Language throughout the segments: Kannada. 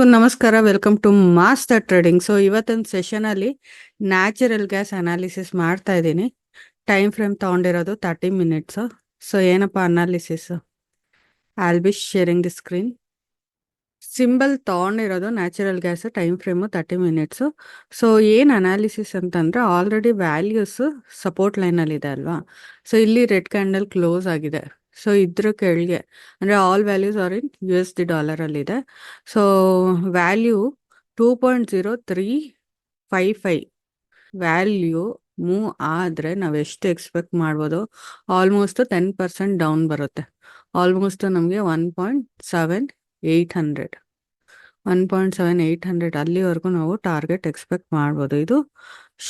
ನಮಸ್ಕಾರ, welcome to master trading. So ಇವತ್ತೊಂದು ಸೆಷನಲ್ಲಿ ನ್ಯಾಚುರಲ್ ಗ್ಯಾಸ್ ಅನಾಲಿಸಿಸ್ ಮಾಡ್ತಾ ಇದ್ದೀನಿ. ಟೈಮ್ ಫ್ರೇಮ್ ತೊಗೊಂಡಿರೋದು 30 ಮಿನಿಟ್ಸು. ಸೊ ಏನಪ್ಪ analysis, I will be sharing the screen. Symbol ತೊಗೊಂಡಿರೋದು natural gas, time frame 30 minutes. So ಏನು ಅನಾಲಿಸಿಸ್ ಅಂತಂದರೆ, ಆಲ್ರೆಡಿ ವ್ಯಾಲ್ಯೂಸು ಸಪೋರ್ಟ್ ಲೈನಲ್ಲಿದೆ ಅಲ್ವಾ. ಸೊ ಇಲ್ಲಿ ರೆಡ್ ಕ್ಯಾಂಡಲ್ ಕ್ಲೋಸ್ ಆಗಿದೆ. ಸೊ ಇದ್ರ ಕೆಳಗೆ ಅಂದರೆ all values are in USD so value 2.0355 value move ಆದರೆ ನಾವು ಎಷ್ಟು ಎಕ್ಸ್ಪೆಕ್ಟ್ ಮಾಡ್ಬೋದು? ಆಲ್ಮೋಸ್ಟ್ 10% ಡೌನ್ ಬರುತ್ತೆ. ಆಲ್ಮೋಸ್ಟ್ ನಮಗೆ 1.7800 ಅಲ್ಲಿವರೆಗೂ ನಾವು ಟಾರ್ಗೆಟ್ ಎಕ್ಸ್ಪೆಕ್ಟ್ ಮಾಡ್ಬೋದು. ಇದು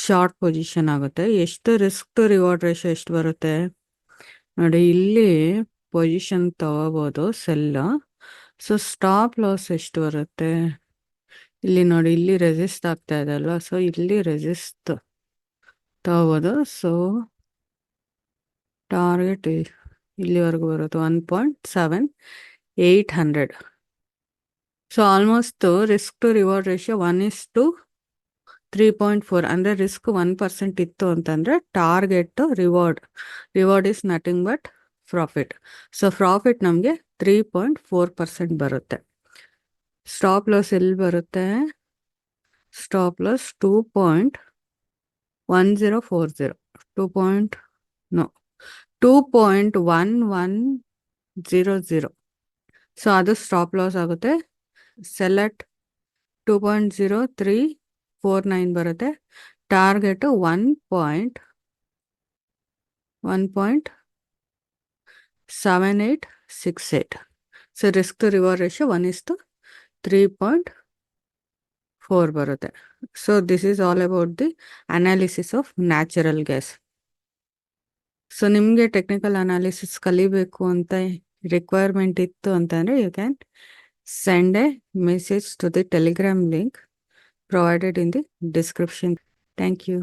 ಶಾರ್ಟ್ ಪೊಸಿಷನ್ ಆಗುತ್ತೆ. ಎಷ್ಟು ರಿಸ್ಕ್ ಟು ರಿವಾರ್ಡ್ ರೇಷಿಯೋ ಎಷ್ಟು ಬರುತ್ತೆ ನೋಡಿ, ಇಲ್ಲಿ ಪೊಸಿಷನ್ ತಗೋಬೋದು ಸೆಲ್. ಸೊ ಸ್ಟಾಪ್ ಲಾಸ್ ಎಷ್ಟು ಬರುತ್ತೆ ಇಲ್ಲಿ ನೋಡಿ, ಇಲ್ಲಿ ರೆಸಿಸ್ಟ್ ಆಗ್ತಾ ಇದೆ ಅಲ್ವಾ. ಸೊ ಇಲ್ಲಿ ರೆಸಿಸ್ಟ್ ತಗೋಬೋದು. ಸೊ ಟಾರ್ಗೆಟ್ ಇಲ್ಲಿವರೆಗೂ ಬರುತ್ತೆ 1.7800. So almost risk to reward ratio 1:3.4 ಅಂದರೆ ರಿಸ್ಕ್ 1% ಇತ್ತು ಅಂತಂದರೆ target reward is nothing but profit. So profit ನಮಗೆ 3.4% ಬರುತ್ತೆ. ಸ್ಟಾಪ್ ಲಾಸ್ ಎಲ್ಲಿ ಬರುತ್ತೆ? Stop loss 2.1040 2.1100. ಸೊ ಅದು ಸ್ಟಾಪ್ ಲಾಸ್ ಆಗುತ್ತೆ. ಸೆಲೆಕ್ಟ್ 2.0349 ಬರುತ್ತೆ. Target 1.7868. So risk to reward ratio 1:3.4 ಬರುತ್ತೆ. So this is all about the analysis of natural gas. So ನಿಮಗೆ ಟೆಕ್ನಿಕಲ್ ಅನಾಲಿಸಿಸ್ ಕಲಿಬೇಕು ಅಂತ ರಿಕ್ವೈರ್ಮೆಂಟ್ ಇತ್ತು ಅಂತಂದರೆ you can send a message to the Telegram link provided in the description. Thank you.